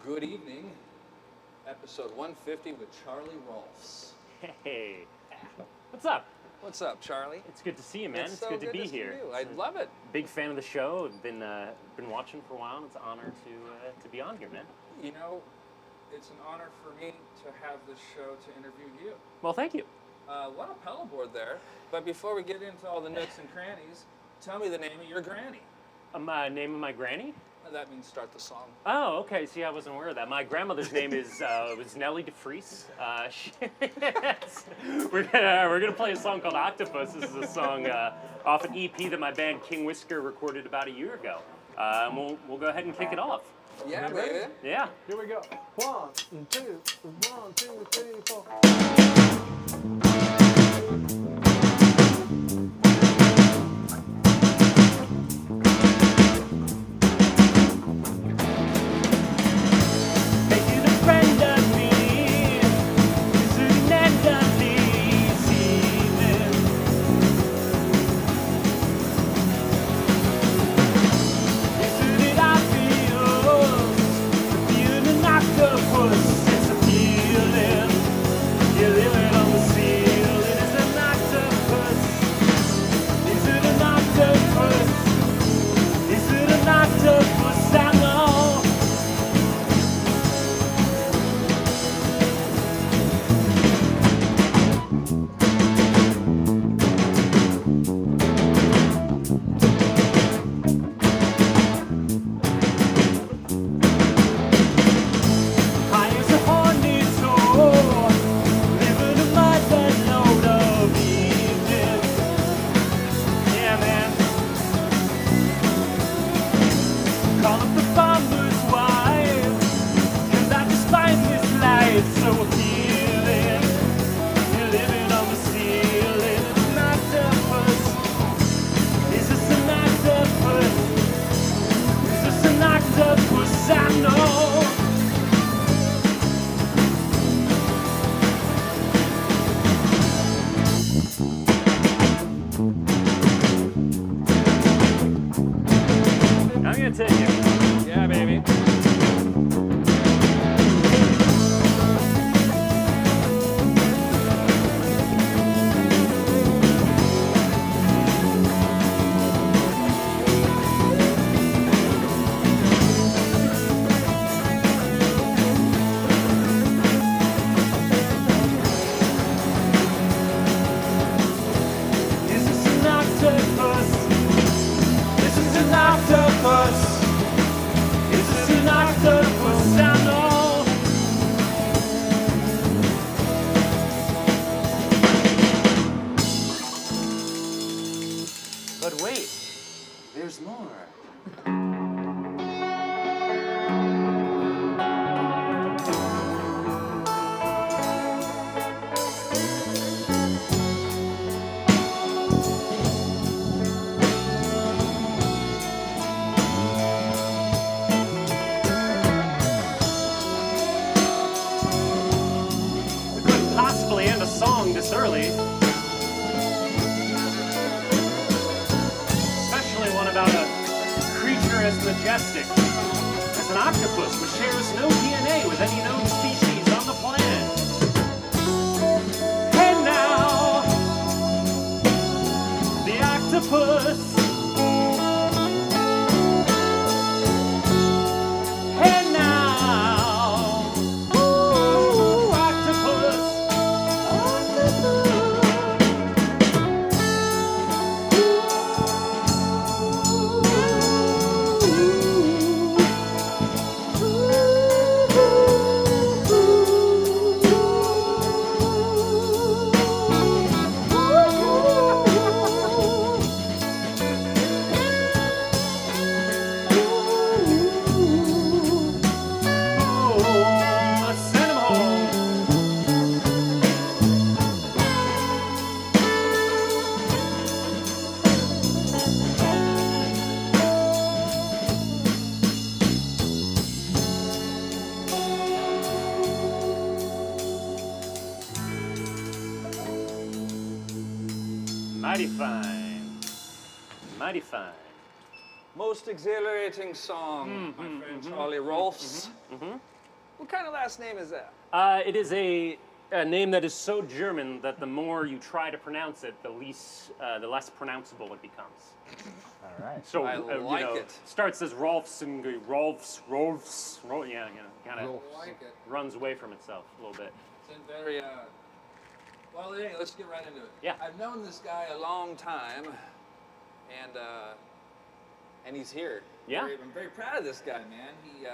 Good evening, episode 150 with Charlie Rolfs. Hey, what's up? What's up, Charlie? It's good to see you, man. It's so good to be here. I love it. Big fan of the show. I've been watching for a while. And it's an honor to be on here, man. You know, it's an honor for me to have this show to interview you. Well, thank you. What a pedal board there. But before we get into all the nooks and crannies, tell me the name of your granny. Name of my granny? That means start the song. Oh, okay. See, I wasn't aware of that. My grandmother's name was Nellie DeFries. We're gonna play a song called Octopus. This is a song off an EP that my band KingWhisker recorded about a year ago. We'll go ahead and kick it off. Yeah, baby. Yeah. Here we go. 1, 2, 1, 2, 3, 4. Yeah, baby. But wait, there's more. We couldn't possibly end a song this early. About a creature as majestic as an octopus, which shares no DNA with any known species on the planet. And now, the octopus. And now, ooh, octopus. Octopus. Mighty fine. Mighty fine. Most exhilarating song, my friend Charlie Rolfs. What kind of last name is that? It is a name that is so German that the more you try to pronounce it, the less pronounceable it becomes. All right. So I like it. Starts as Rolfs and Rolfs, yeah, kind of I like it. runs away from itself a little bit. It's very, well, anyway, let's get right into it. Yeah. I've known this guy a long time, and he's here. Yeah. I'm very proud of this guy, man. He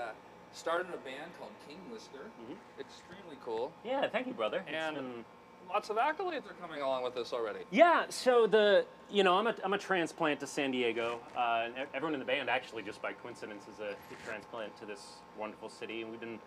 started a band called KingWhisker. Extremely cool. Yeah, thank you, brother. And lots of accolades are coming along with this already. Yeah, so I'm a transplant to San Diego. And everyone in the band actually, just by coincidence, is a transplant to this wonderful city, and we've been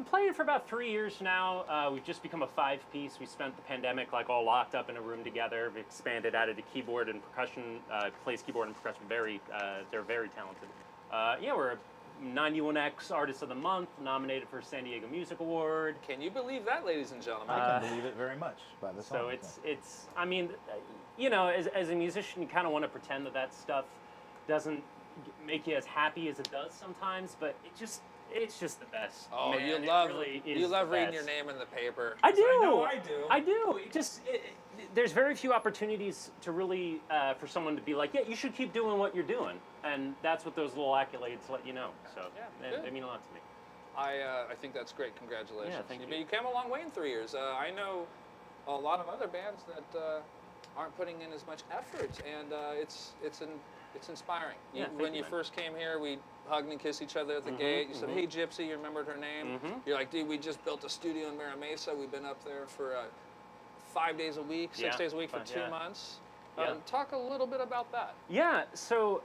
playing for about 3 years now. We've just become a 5-piece. We spent the pandemic all locked up in a room together. We expanded, added a keyboard and percussion, plays keyboard and percussion. They're very talented. We're a 91X Artist of the Month, nominated for San Diego Music Award. Can you believe that, ladies and gentlemen? I can believe it very much by the song. So I mean, as a musician, you kind of want to pretend that stuff doesn't make you as happy as it does sometimes, but it's just the best. Oh, man. you love reading your name in the paper. I do. I know I do. I do. There's very few opportunities to really for someone to be like, yeah, you should keep doing what you're doing, and that's what those little accolades let you know. So they mean a lot to me. I think that's great. Congratulations. Yeah, thank you. But you came a long way in 3 years. I know a lot of other bands that aren't putting in as much effort, and it's inspiring. Yeah, When you first came here, we hugged and kissed each other at the gate. You said, "Hey, Gypsy," you remembered her name. You're like, "Dude, we just built a studio in Mira Mesa. We've been up there for 5 days a week, 6 days a week for 2 months." Talk a little bit about that. Yeah, so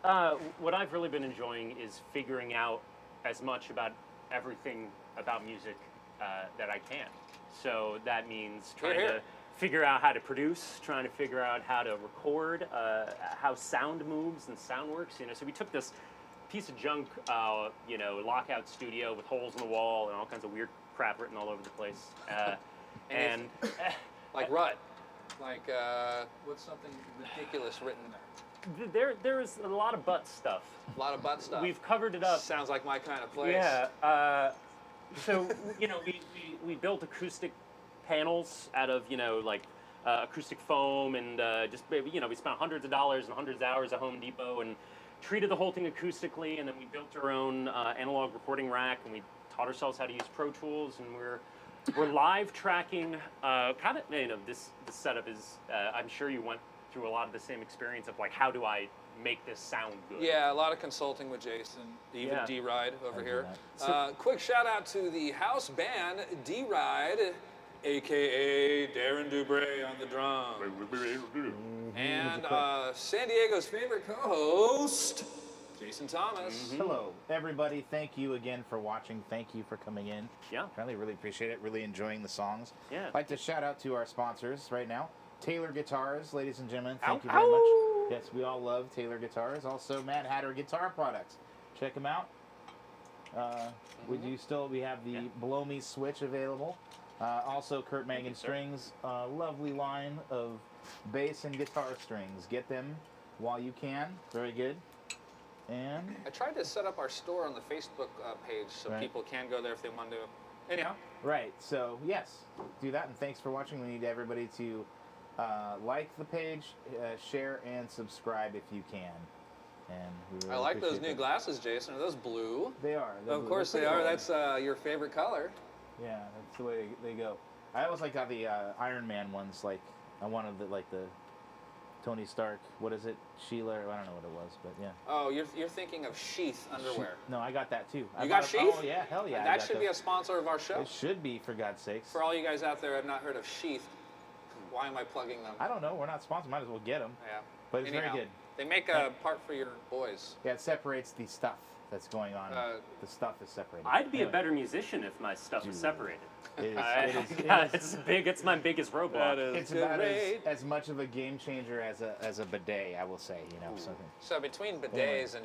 what I've really been enjoying is figuring out as much about everything about music that I can. So that means trying to figure out how to produce, trying to figure out how to record, how sound moves and sound works. So we took this piece of junk, lockout studio with holes in the wall and all kinds of weird crap written all over the place. Like rut. Like, what's something ridiculous written there? There's a lot of butt stuff. A lot of butt stuff. We've covered it up. Sounds like my kind of place. Yeah. So, we built acoustic panels out of, acoustic foam and we spent hundreds of dollars and hundreds of hours at Home Depot and treated the whole thing acoustically, and then we built our own analog recording rack, and we taught ourselves how to use Pro Tools, and we're live tracking this setup is I'm sure you went through a lot of the same experience of how do I make this sound good. Yeah, a lot of consulting with Jason, even D-Ride over here. So, quick shout out to the house band D-Ride, aka Darren Dubray on the drums. And San Diego's favorite co-host, Jason Thomas. Hello, everybody. Thank you again for watching. Thank you for coming in. Yeah. Really appreciate it. Really enjoying the songs. Yeah. I'd like to shout out to our sponsors right now. Taylor Guitars, ladies and gentlemen. Thank Ow, you very ow. much. Yes, we all love Taylor Guitars. Also, Mad Hatter Guitar Products. Check them out. We have the Blow Me Switch available. Also, Kurt Mangan Strings. Lovely line of bass and guitar strings. Get them while you can. Very good. And I tried to set up our store on the Facebook page so people can go there if they want to. Anyhow. Right. So, yes, do that. And thanks for watching. We need everybody to like the page, share, and subscribe if you can. And we really I like those appreciate new glasses, Jason. Are those blue? They are. Of course they are. That's your favorite color. Yeah, that's the way they go. I always like the Iron Man ones. I wanted the Tony Stark. What is it? Sheila? I don't know what it was, but yeah. Oh, you're thinking of Sheath underwear. No, I got that too. You got Sheath? Oh yeah, hell yeah. That should be a sponsor of our show. It should be, for God's sakes. For all you guys out there who have not heard of Sheath, why am I plugging them? I don't know. We're not sponsored. Might as well get them. Yeah. But it's very good. They make a part for your boys. Yeah, it separates the stuff that's going on. The stuff is separated. I'd be a better musician if my stuff was separated. It's my biggest roadblock. It's about as much of a game changer as a bidet, I will say. You know, something. So between bidets and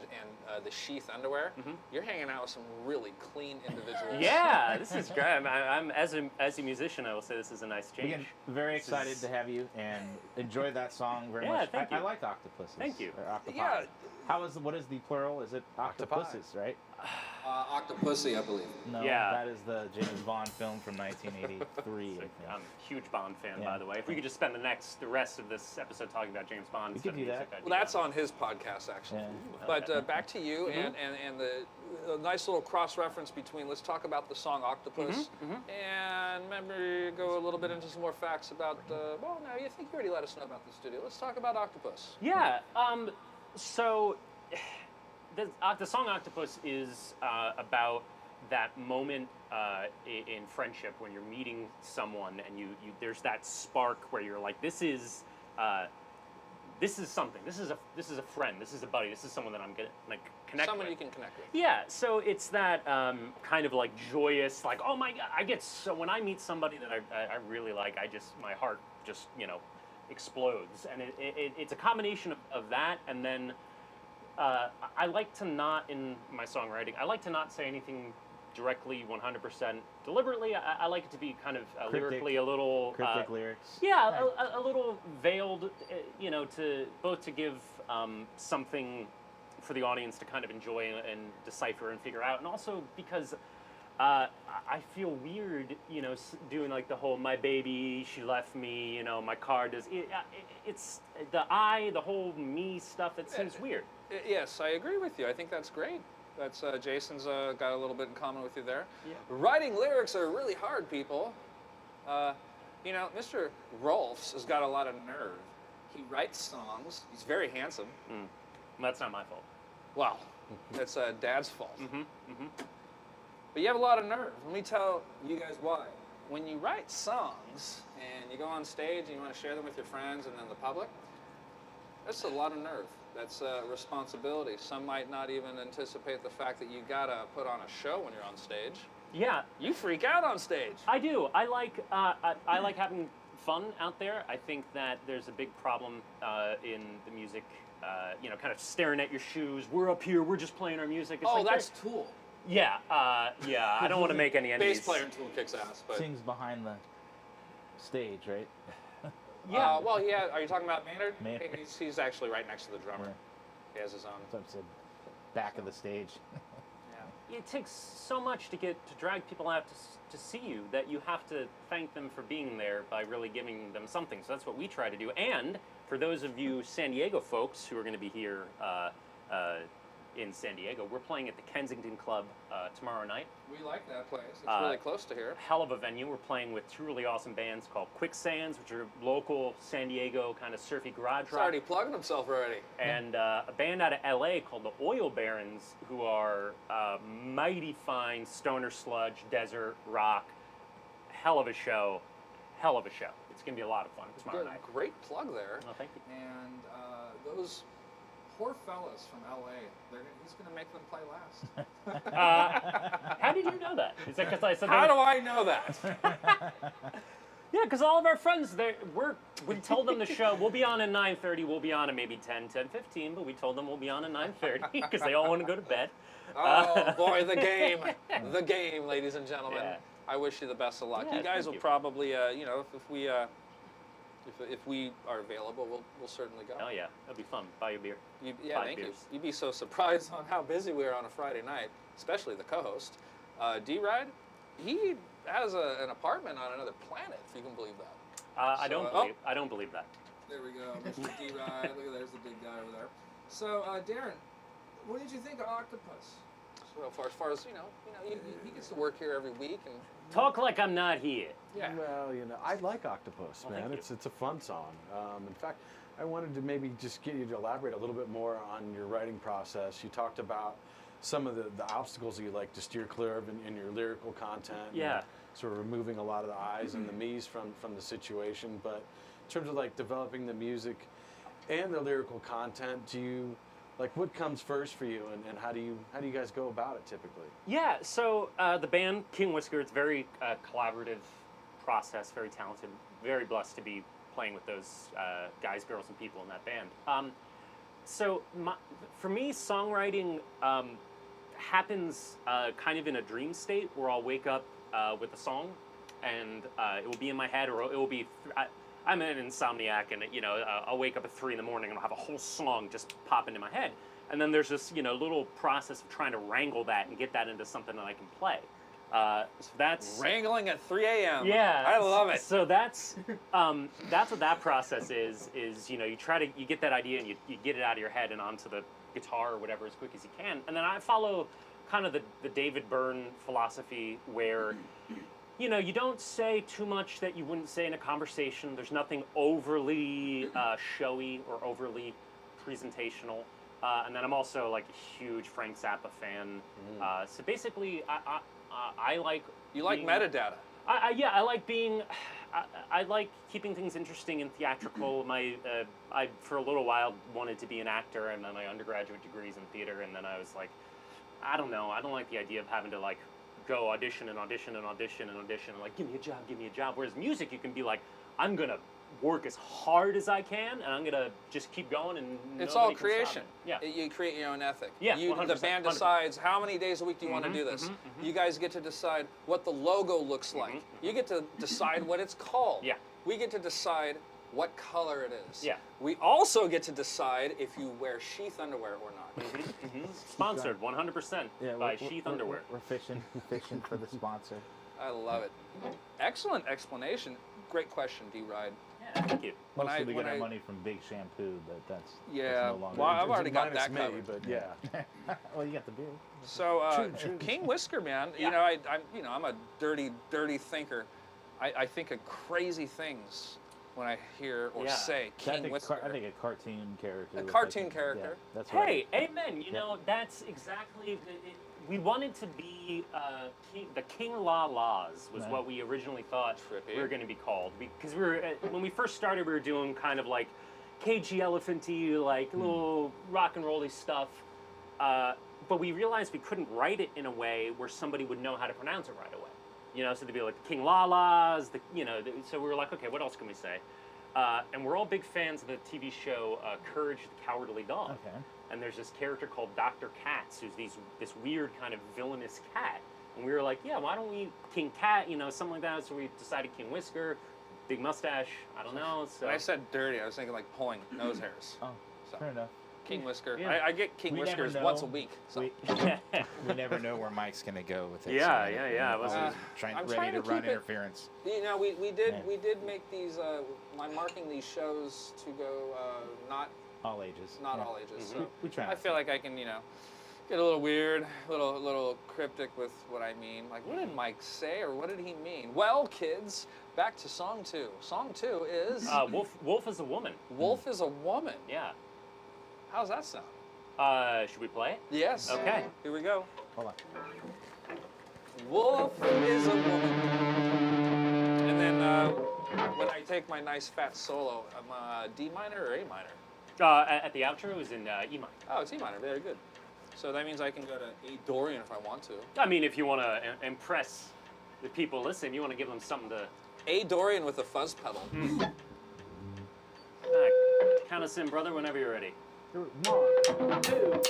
the sheath underwear, you're hanging out with some really clean individuals. Yeah, this is great. I'm as a musician, I will say this is a nice change. Again, very excited to have you and enjoy that song very much. Thank you. I like octopuses. Thank you. Or octopi. Yeah. What is the plural? Is it octopuses, right? Octopussy, I believe. No, Yeah. that is the James Bond film from 1983. I think. I'm a huge Bond fan, Yeah. by the way. If we could just spend the rest of this episode talking about James Bond, We could do that. Well, that's on his podcast, actually. Yeah. But back to you and the nice little cross-reference between, let's talk about the song Octopus, and maybe go a little bit into some more facts about, well, no, you think you already let us know about the studio. Let's talk about Octopus. Yeah. So the song Octopus is about that moment in friendship when you're meeting someone and you there's that spark where you're like, this is something. This is a friend. This is a buddy. This is someone that I'm gonna connect Someone with. you can connect with. Yeah, so it's that kind of like joyous, like, oh my God, I get so, when I meet somebody that I really like, my heart just, explodes. And it's a combination of that, and then I like to not, in my songwriting, I like to not say anything directly 100% deliberately. I like it to be kind of lyrically a little... Cryptic lyrics. Yeah, a little veiled, to give something for the audience to kind of enjoy and decipher and figure out, and also because I feel weird, doing like the whole "my baby, she left me," my car does. It's the whole me stuff. It seems weird. Yes, I agree with you. I think that's great. That's Jason's got a little bit in common with you there. Yeah. Writing lyrics are really hard, people. Mr. Rolfs has got a lot of nerve. He writes songs. He's very handsome. That's not my fault. Wow, that's Dad's fault. But you have a lot of nerve. Let me tell you guys why. When you write songs and you go on stage and you want to share them with your friends and then the public, that's a lot of nerve. That's responsibility. Some might not even anticipate the fact that you gotta put on a show when you're on stage. Yeah, You freak out on stage. I do. I like having fun out there. I think that there's a big problem in the music. Kind of staring at your shoes. We're up here. We're just playing our music. It's like, That's Tool. Yeah. I don't want to make any enemies. Bass player in Tool kicks ass, but Sings behind the stage, right? Yeah. Are you talking about Maynard? Maynard. He's actually right next to the drummer. Yeah. He has his own. So it's the back of the stage. It takes so much to drag people out to see you that you have to thank them for being there by really giving them something. So that's what we try to do. And for those of you San Diego folks who are going to be here in San Diego, we're playing at the Kensington Club tomorrow night. We like that place. It's really close to here. Hell of a venue. We're playing with two really awesome bands called Quicksands, which are local San Diego kind of surfy garage He's rock. already plugging himself already. And a band out of LA called the Oil Barons, who are mighty fine stoner sludge, desert rock. Hell of a show. Hell of a show. It's going to be a lot of fun tomorrow night. Great plug there. Oh, thank you. And those poor fellas from LA, he's going to make them play last. How did you know that? Is that because I said How do I know that? Yeah, because all of our friends, we told them the show, we'll be on at 9:30, we'll be on at maybe 10:15, but we told them we'll be on at 9:30 because they all want to go to bed. Oh, boy, the game. The game, ladies and gentlemen. Yeah. I wish you the best of luck. Yeah, you guys thank will you. probably, if we are available, we'll certainly go. Oh yeah, that'd be fun. Buy you a beer. Thank you. You'd be so surprised on how busy we are on a Friday night, especially the co-host. D-Ride, he has an apartment on another planet, if you can believe that. I don't believe that. There we go, Mr. D-Ride. Look at there's the big guy over there. So, Darren, what did you think of Octopus? So as far as he gets to work here every week and Talk like I'm not here. yeah. Well, I like Octopus, Well, man. thank you. It's a fun song. In fact, I wanted to maybe just get you to elaborate a little bit more on your writing process. You talked about some of the obstacles that you like to steer clear of in your lyrical content. Yeah. And sort of removing a lot of the I's and the me's from the situation. But in terms of like developing the music and the lyrical content, do you Like, what comes first for you, and how do you guys go about it typically? Yeah, so the band KingWhisker, it's very collaborative process, very talented, very blessed to be playing with those guys, girls, and people in that band. For me, songwriting happens kind of in a dream state where I'll wake up with a song, and it will be in my head, or it will be. I'm an insomniac, and I'll wake up at 3 in the morning and I'll have a whole song just pop into my head, and then there's this little process of trying to wrangle that and get that into something that I can play. So that's wrangling at 3 a.m. Yeah, I love it. So that's what that process is. You get that idea and you get it out of your head and onto the guitar or whatever as quick as you can, and then I follow kind of the David Byrne philosophy where. You don't say too much that you wouldn't say in a conversation. There's nothing overly showy or overly presentational. And then I'm also like a huge Frank Zappa fan. So basically, I like. You like metadata. I like being. I like keeping things interesting and theatrical. I for a little while wanted to be an actor, and then my undergraduate degrees in theater, and then I was like, I don't know. I don't like the idea of having to like. Go audition and audition and audition and audition and like give me a job. Whereas music, you can be like, I'm gonna work as hard as I can and I'm gonna just keep going and it's all creation. Yeah, you create your own ethic. Yeah, the band decides how many days a week do you want to do this. You guys get to decide what the logo looks like. You get to decide what it's called. Yeah, we get to decide what color it is. Yeah, we also get to decide if you wear sheath underwear or not. Sponsored 100% by Sheath Underwear. We're fishing for the sponsor. I love it. Excellent explanation. Great question, D-Ride. Yeah, thank you. Mostly we get our money from Big Shampoo, but that's no longer. Well, I've already got that covered. But yeah. Well, you got the beer. So, KingWhisker, man. Yeah. I'm a dirty thinker. I think of crazy things when I hear or say KingWhisker. I think a cartoon character. A cartoon character. Yeah, that's right. Hey, amen. That's exactly. We wanted to be the King La Laws was what we originally thought we were going to be called, because when we first started, we were doing kind of like cagey elephant-y, like little rock and roll-y stuff, but we realized we couldn't write it in a way where somebody would know how to pronounce it right away. So they'd be like the King La La's, so we were like, okay, what else can we say? And we're all big fans of the TV show Courage the Cowardly Dog. Okay. And there's this character called Dr. Katz, who's this weird kind of villainous cat. And we were like, yeah, why don't we King Cat, something like that. So we decided KingWhisker, big mustache, I don't know. So. When I said dirty, I was thinking like pulling nose hairs. Oh, fair enough. KingWhisker. Yeah. I get KingWhiskers once a week. So. We never know where Mike's going to go with it. Yeah, so yeah. ready to run interference. We did make these. I'm marking these shows to go not all ages. Not all ages. So we try. I feel like I can, get a little weird, little cryptic with what I mean. Like, what did Mike say, or what did he mean? Well, kids, back to song 2. Song 2 is Wolf is a woman. Wolf is a woman. Yeah. How's that sound? Should we play it? Yes. Okay. Here we go. Hold on. Wolf is a woman. And then when I take my nice fat solo, I'm D minor or A minor? At the outro, it was in E minor. Oh, it's E minor. Very good. So that means I can go to A Dorian if I want to. I mean, if you want to impress the people listening, you want to give them something to... A Dorian with a fuzz pedal. Count us in, brother, whenever you're ready. 1, 2, 1, 2,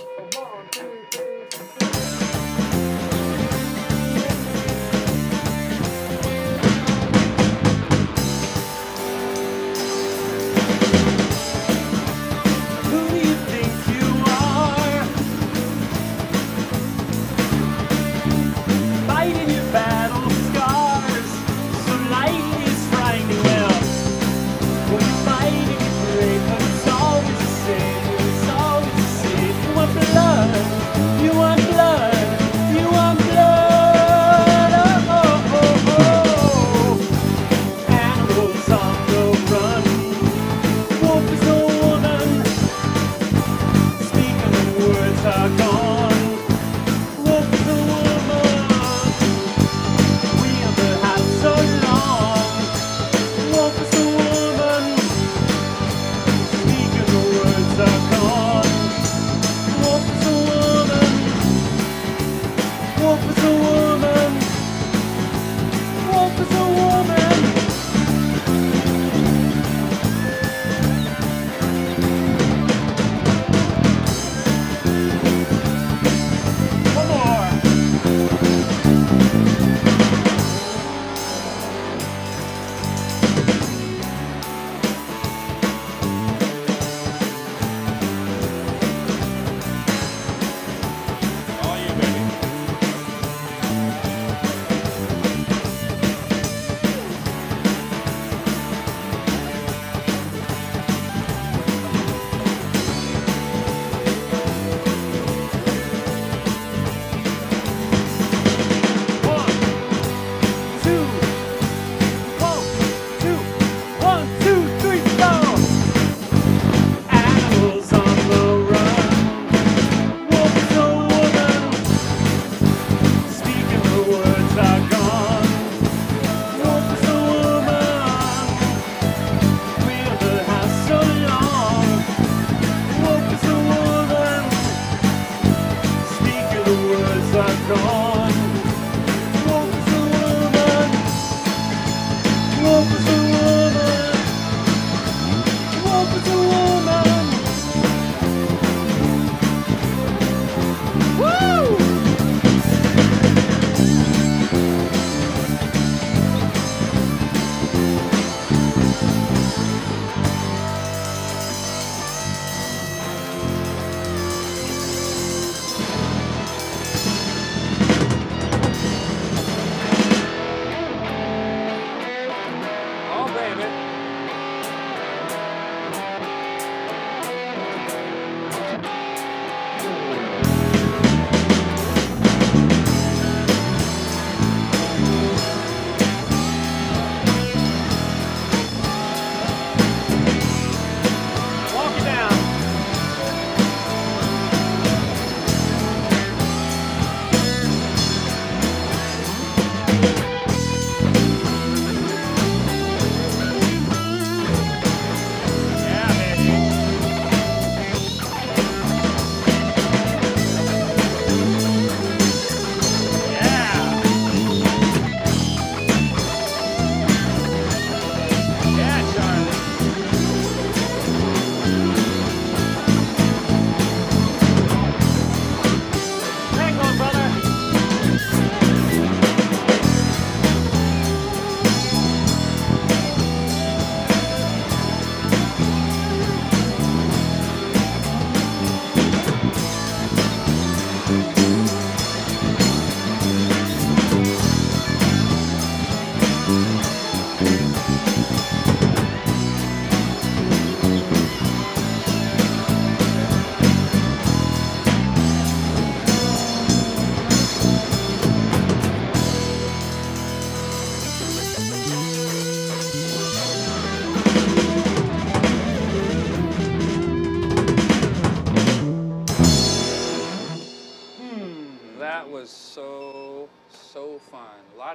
3. You want blood,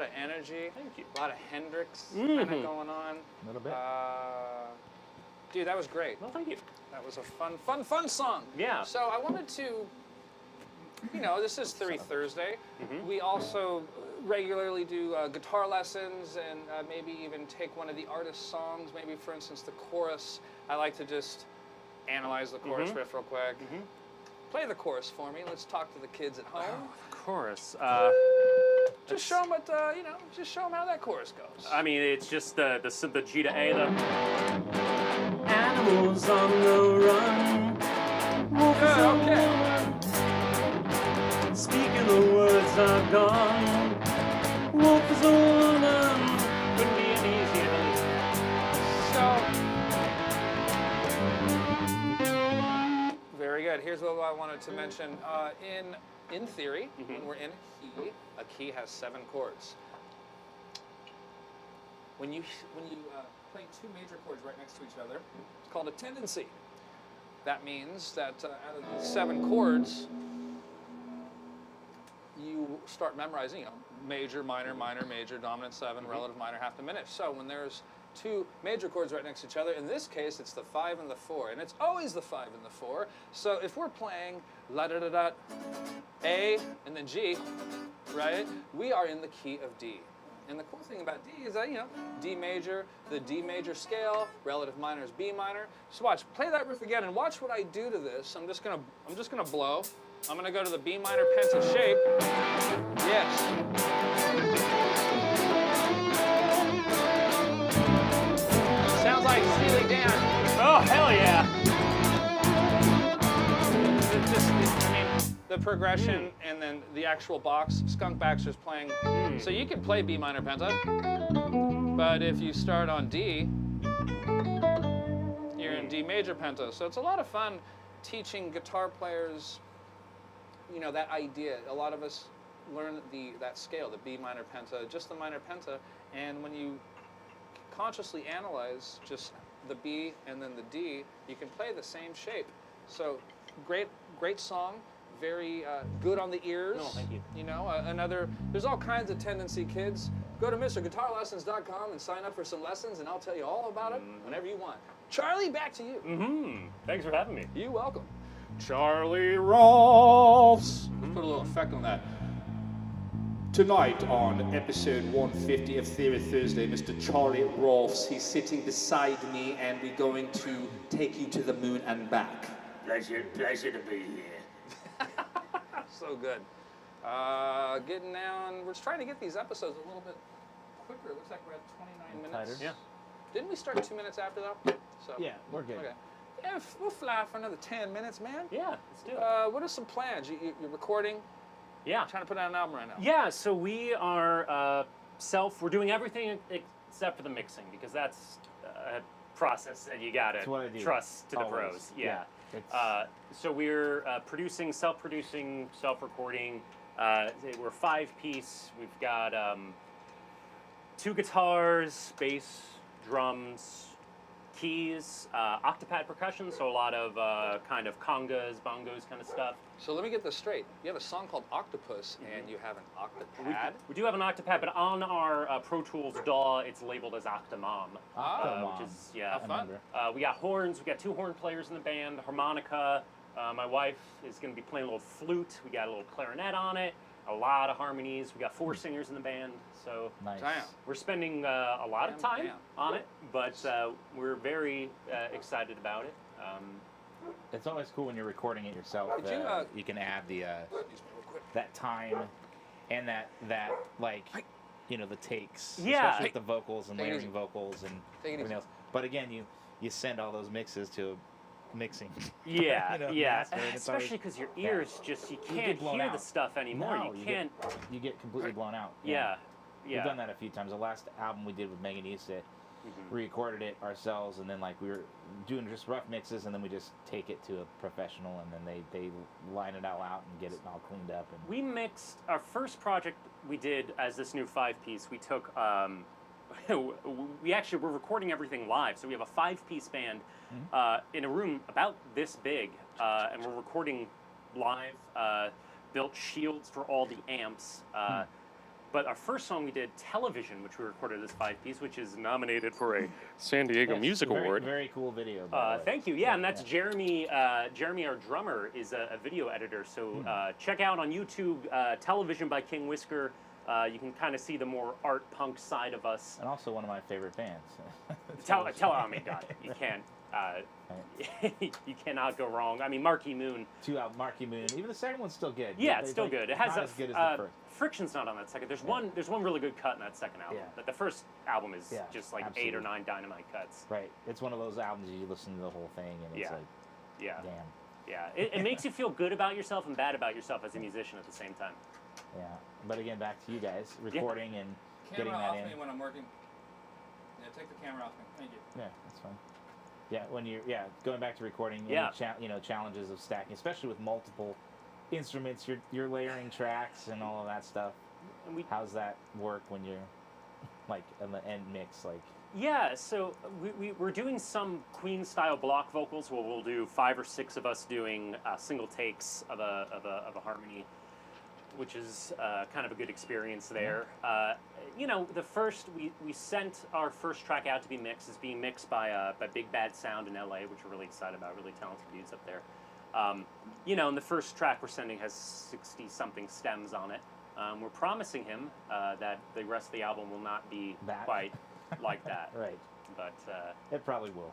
of energy. Thank you. A lot of Hendrix kind of going on. A little bit. Dude, that was great. Well, thank you. That was a fun song. Yeah. So I wanted to, this is Theory Thursday. We also regularly do guitar lessons and maybe even take one of the artist's songs. Maybe, for instance, the chorus. I like to just analyze the chorus riff real quick. Play the chorus for me. Let's talk to the kids at home. Oh, the chorus. Just show them what, just show them how that chorus goes. I mean, it's just the G to A. The animals on the run. Good, okay. Speaking the words are gone. Wolf is a woman. Couldn't be any easier. So, very good. Here's what I wanted to mention. In theory, when we're in a key has 7 chords. When you play 2 major chords right next to each other, it's called a tendency. That means that out of the 7 chords, you start memorizing, major, minor, minor, major, dominant 7, relative minor, half diminished. So when there's 2 major chords right next to each other, in this case it's the 5 and the 4, and it's always the 5 and the 4. So if we're playing la da da da, A and then G, right? We are in the key of D. And the cool thing about D is that, D major, the D major scale, relative minor is B minor. So watch, play that riff again and watch what I do to this. I'm just gonna blow. I'm gonna go to the B minor penta shape. Yes. Sounds like Steely Dan. Oh, hell yeah. The progression and then the actual box, Skunk Baxter's playing. So you can play B minor penta, but if you start on D, you're in D major penta. So it's a lot of fun teaching guitar players, that idea. A lot of us learn that scale, the B minor penta, just the minor penta, and when you consciously analyze just the B and then the D, you can play the same shape. So great song. Very good on the ears. No, thank you. There's all kinds of tendency, kids. Go to MrGuitarLessons.com and sign up for some lessons, and I'll tell you all about it whenever you want. Charlie, back to you. Thanks for having me. You're welcome. Charlie Rolfs. Put a little effect on that. Tonight on episode 150 of Theory Thursday, Mr. Charlie Rolfs, he's sitting beside me and we're going to take you to the moon and back. Pleasure to be here. So good. Getting down. We're just trying to get these episodes a little bit quicker. It looks like we're at 29 minutes. Tighter. Yeah. Didn't we start 2 minutes after though? So Yeah, we're good. Okay. Yeah, we'll fly for another 10 minutes, man. Yeah, let's do it. What are some plans? You're recording? Yeah. Trying to put out an album right now. Yeah, so we are we're doing everything except for the mixing, because that's a process that you gotta That's what I do. trust to the Always. pros. Yeah. It's- So we're self-producing, self-recording. We're 5-piece. We've got 2 guitars, bass, drums, keys, octopad percussion, so a lot of kind of congas, bongos kind of stuff. So let me get this straight. You have a song called Octopus, and you have an octopad? We do have an octopad, but on our Pro Tools DAW, it's labeled as Octomom. Octomom. Which is, yeah. How fun. We got horns. We got 2 horn players in the band, harmonica. My wife is going to be playing a little flute. We got a little clarinet on it. A lot of harmonies. We got 4 singers in the band. So Nice. Damn. we're spending a lot of time Damn. on it, but we're very excited about it. It's always cool when you're recording it yourself. Could you, You can add the Excuse me real quick. that time and that like the takes, Yeah. especially with the vocals and Take it layering easy. vocals and Take it everything easy. else. But again, you send all those mixes to mixing. Yeah, Yeah, yeah. it's always- Especially because your ears just, you get can't blown hear the out. stuff anymore. No, you can't. You get completely blown out. Yeah. We've Yeah. done that a few times. The last album we did with Megan Eastet, we recorded it ourselves, and then we were doing just rough mixes, and then we just take it to a professional, and then they line it all out and get it all cleaned up. And We mixed our first project we did as this new 5-piece. We took we actually were recording everything live. So we have a 5-piece band in a room about this big, and we're recording live. Built shields for all the amps. But our first song we did, Television, which we recorded as 5-piece, which is nominated for a San Diego Yes, Music Award. Very cool video. By the way. Thank you. Yeah, and that's Jeremy. Jeremy, our drummer, is a video editor. So check out on YouTube, Television by KingWhisker. You can kind of see the more art punk side of us. And also one of my favorite bands. I mean, God, you can't. You cannot go wrong. I mean, Marquee Moon. 2 out Marquee Moon. Even the second one's still good. Yeah, it's still good. It has not as good as the first. Friction's not on that second. There's one really good cut in that second album. Yeah. But the first album is just like absolutely. 8 or 9 dynamite cuts. Right. It's one of those albums you listen to the whole thing and it's like, Yeah. damn. Yeah. It makes you feel good about yourself and bad about yourself as a musician at the same time. Yeah. But again, back to you guys, recording and getting Camera that off in. me when I'm working. Yeah, take the camera off me. Thank you. Yeah, that's fine. Yeah, when you're going back to recording, challenges of stacking, especially with multiple instruments, you're layering tracks and all of that stuff. And how's that work when you're like in the end mix, like? Yeah, so we're doing some Queen style block vocals where we'll do 5 or 6 of us doing single takes of a harmony, which is kind of a good experience there. The first, we sent our first track out to be mixed. It's being mixed by Big Bad Sound in LA, which we're really excited about, really talented dudes up there. And the first track we're sending has 60-something stems on it. We're promising him that the rest of the album will not be quite like that. Right. But it probably will.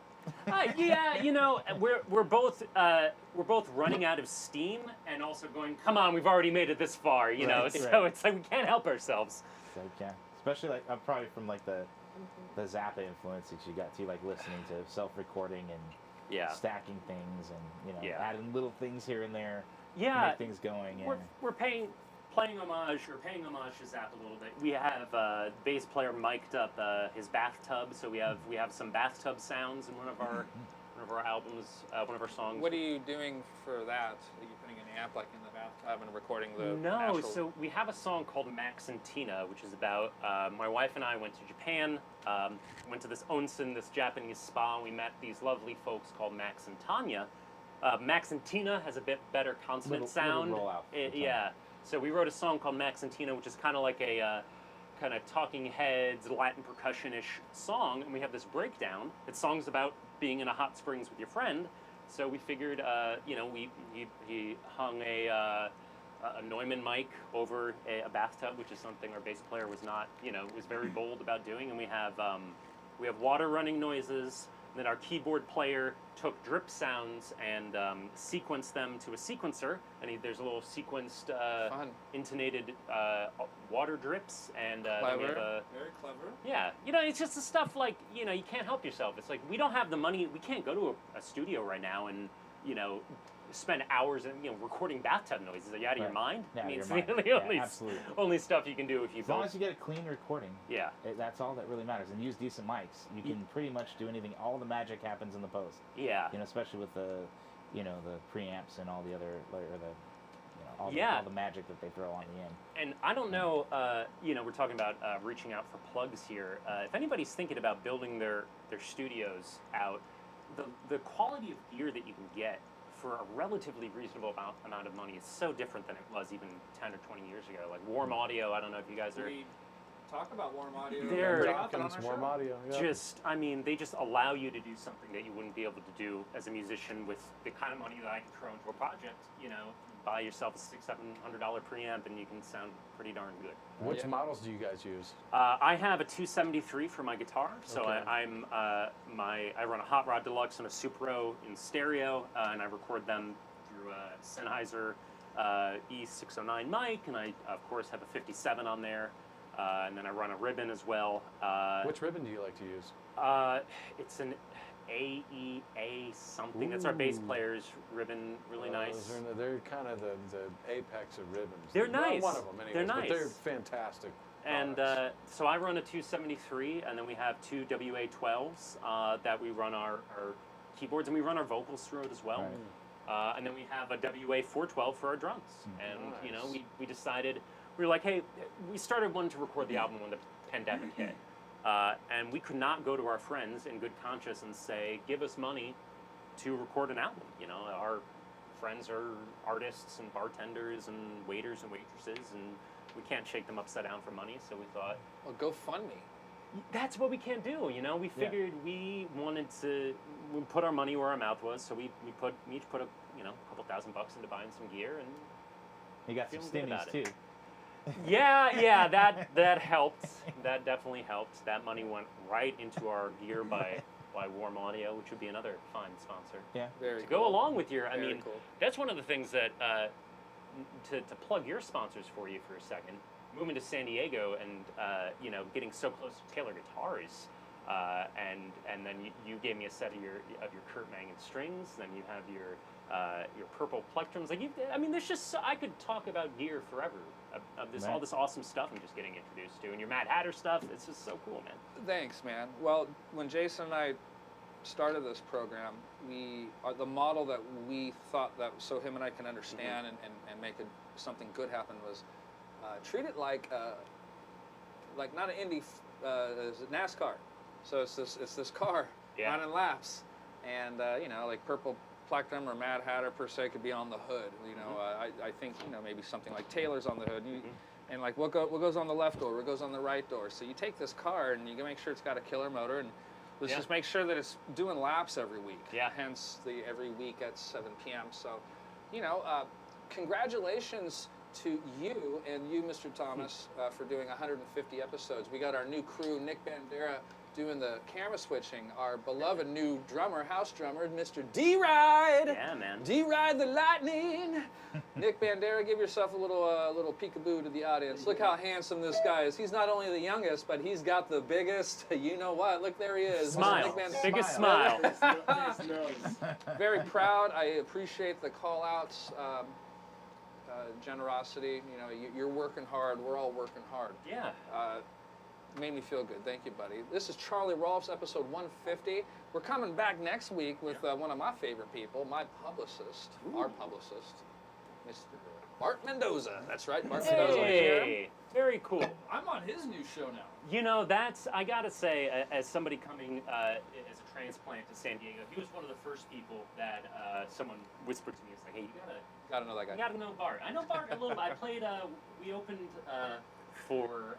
we're both running out of steam and also going, come on, we've already made it this far, so it's like we can't help ourselves. So especially like I'm probably from like the Zappa influence that you got to, like listening to self-recording and stacking things and adding little things here and there to make things going. We're paying homage to Zappa a little bit. We have bass player mic'd up his bathtub, so we have some bathtub sounds in one of our albums, one of our songs. What are you doing for that? Are you putting an amp like in the bathtub and recording the No, natural... so we have a song called Max and Tina, which is about my wife and I went to Japan, went to this onsen, this Japanese spa, and we met these lovely folks called Max and Tanya. Max and Tina has a bit better consonant sound. Little roll out. So we wrote a song called Max and Tina, which is kind of like a kind of Talking Heads, Latin percussion-ish song, and we have this breakdown. It's songs about being in a hot springs with your friend. So we figured, he hung a Neumann mic over a bathtub, which is something our bass player was not, was very bold about doing. And we have water running noises. And then our keyboard player took drip sounds and sequenced them to a sequencer. And there's a little sequenced, intonated water drips. And then we have very clever. Yeah, it's just the stuff like, you can't help yourself. It's like we don't have the money. We can't go to a studio right now and, spend hours recording bathtub noises. Are you out of your mind? Yeah, I mean, it's mind. the only stuff you can do if you as long as you get a clean recording. Yeah. That's all that really matters. And use decent mics. You can pretty much do anything. All the magic happens in the post. Yeah. Especially with the, the preamps and all the other, all the magic that they throw on the end. And I don't know, we're talking about reaching out for plugs here. If anybody's thinking about building their studios out, the quality of gear that you can get for a relatively reasonable amount of money is so different than it was even 10 or 20 years ago. Like Warm Audio, I don't know if you guys are... We talk about Warm Audio. Warm Audio. Yeah. They just allow you to do something that you wouldn't be able to do as a musician with the kind of money that I can throw into a project. Buy yourself a $600-700 preamp and you can sound pretty darn good. Which models do you guys use? I have a 273 for my guitar, so Okay. I run a Hot Rod Deluxe and a Supro in stereo, and I record them through a Sennheiser E609 mic, and I of course have a 57 on there, and then I run a ribbon as well. Which ribbon do you like to use? It's an AEA something. That's our bass player's ribbon. Really nice. They're kind of the apex of ribbons. They're nice. One of them, anyways, They're nice. But they're fantastic. And so I run a 273, and then we have 2 WA12s that we run our keyboards, and we run our vocals through it as well. Right. And then we have a WA412 for our drums. And nice. we decided, we were like, hey, we started wanting to record the album when the pandemic hit. And we could not go to our friends in good conscience and say, give us money to record an album. Our friends are artists and bartenders and waiters and waitresses, and we can't shake them upside down for money, so we thought, Well, go fund me. that's what we can't do, you know. We figured we wanted to put our money where our mouth was, so we each put a couple $1,000 into buying some gear, and You got some feeling good stimmies about too. it. yeah, that helped. That definitely helped. That money went right into our gear by Warm Audio, which would be another fine sponsor. Yeah. Very To cool. go along with your, I Very mean, cool. that's one of the things that to plug your sponsors for you for a second. Moving to San Diego and getting so close to Taylor Guitars, and then you gave me a set of your Kurt Mangan strings. Then you have your purple plectrums. Like there's just I could talk about gear forever. Of this Man. all this awesome stuff I'm just getting introduced to, and your Mad Hatter stuff. It's just so cool, man. Thanks, man. Well, when Jason and I started this program, the model that we thought that so him and I can understand and make something good happen was treat it like not an Indy NASCAR. So it's this car running laps, and like purple plectrum or Mad Hatter per se could be on the hood. I think maybe something like Taylor's on the hood. And like what goes on the left door, what goes on the right door. So you take this car and you can make sure it's got a killer motor, and let's just make sure that it's doing laps every week. Yeah. Hence the every week at 7 p.m. So, congratulations to you and you, Mr. Thomas, for doing 150 episodes. We got our new crew, Nick Bandera, doing the camera switching. Our beloved new drummer, house drummer, Mr. D-Ride. Yeah, man. D-Ride the Lightning. Nick Bandera, give yourself a little peekaboo to the audience. Look how handsome this guy is. He's not only the youngest, but he's got the biggest, you know what? Look, there he is. Smile. Nick Bandera. Biggest smile. Very proud. I appreciate the call-outs, generosity. You're working hard. We're all working hard. Yeah. Made me feel good. Thank you, buddy. This is Charlie Rolfs, episode 150. We're coming back next week with one of my favorite people, my publicist, our publicist, Mr. Bart Mendoza. That's right, Bart Mendoza. Hey, very cool. I'm on his new show now. I gotta say, as somebody coming as a transplant to San Diego, he was one of the first people that someone whispered to me. It's like, hey, you Gotta know that guy. gotta know Bart. I know Bart a little bit. I played. We opened for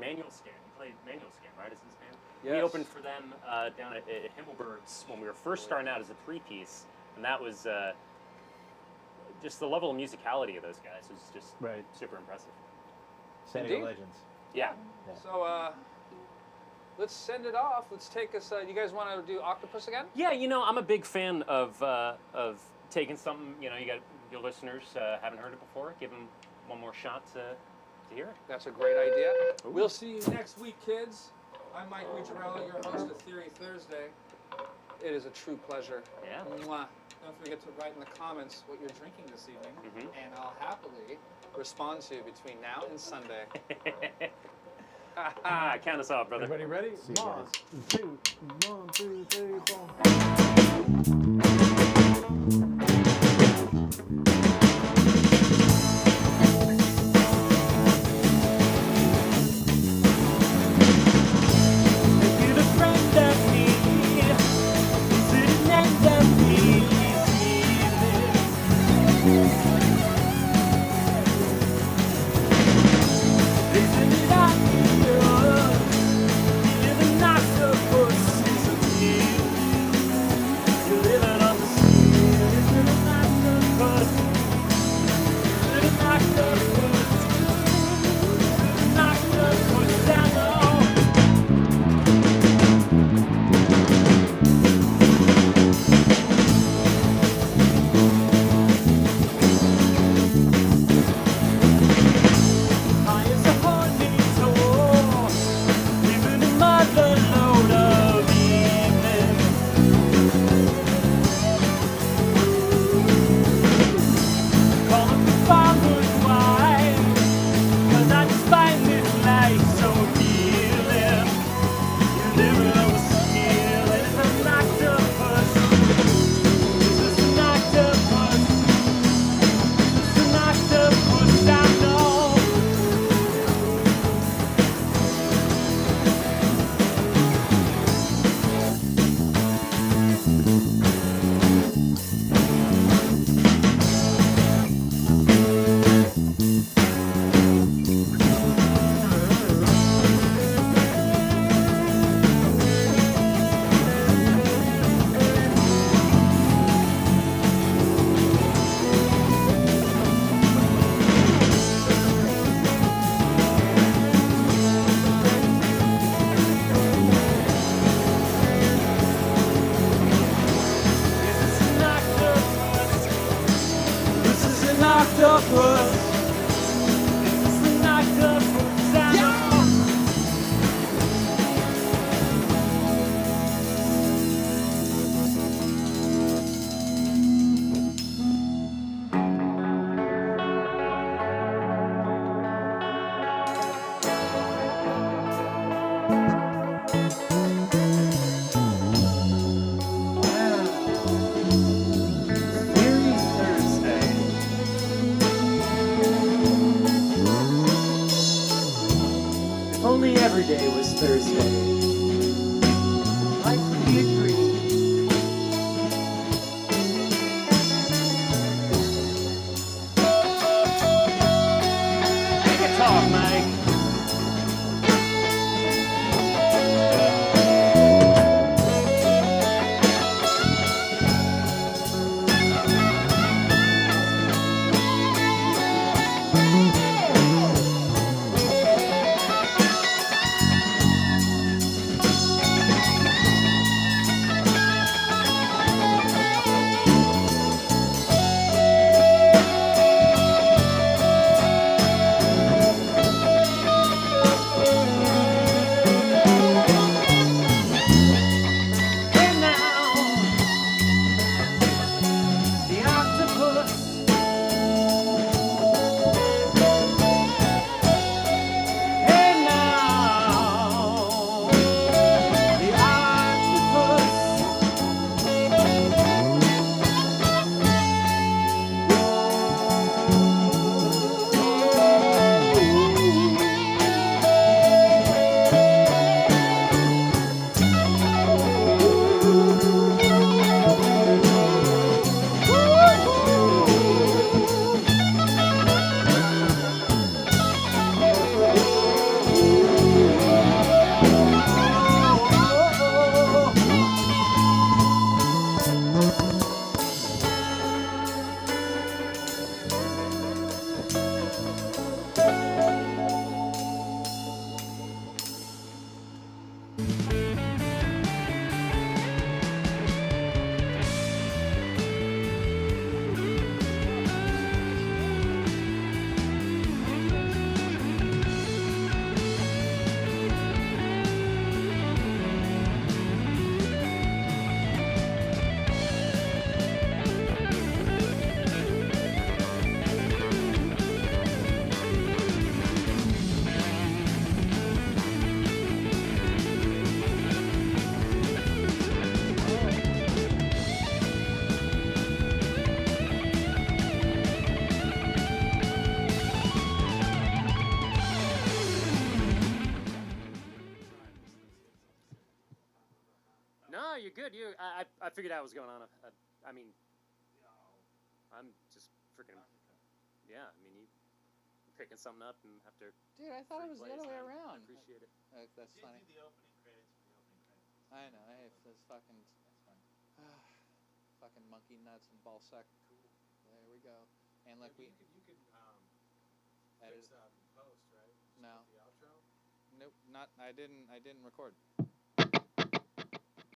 Manual Scan. He played Manual Scan, right? Is his band? Yes. We opened for them down at Himmelberg's when we were first starting out as a three-piece, and that was just the level of musicality of those guys was just super impressive. San Diego Indeed. legends. Yeah. So let's send it off. Let's take us. You guys want to do Octopus again? Yeah, I'm a big fan of taking something. You got your listeners haven't heard it before. Give them one more shot to hear it. That's a great idea. We'll see you next week, kids. I'm MikeRuggirello, your host of Theory Thursday. It is a true pleasure. Yeah. Mwah. Don't forget to write in the comments what you're drinking this evening, and I'll happily respond to you between now and Sunday. Count us off, brother. Everybody ready? See you One, guys. 2, 1, 2, 3, 4. Living on the octopus. It's an octopus sound. Only every day was Thursday. Life would be a dream. Make it talk, Mike. No, you're good. I figured out what was going on. I mean, I'm just freaking. Yeah, I mean, you picking something up and after. Dude, I thought it was the other way around. I appreciate it. That's funny. Do the opening credits for the opening credits. I know. Hey, it's fucking, fucking monkey nuts and ball sack. Cool. There we go. And like you could edit fix that in post, right? Just No. with the outro. Nope, not. I didn't record.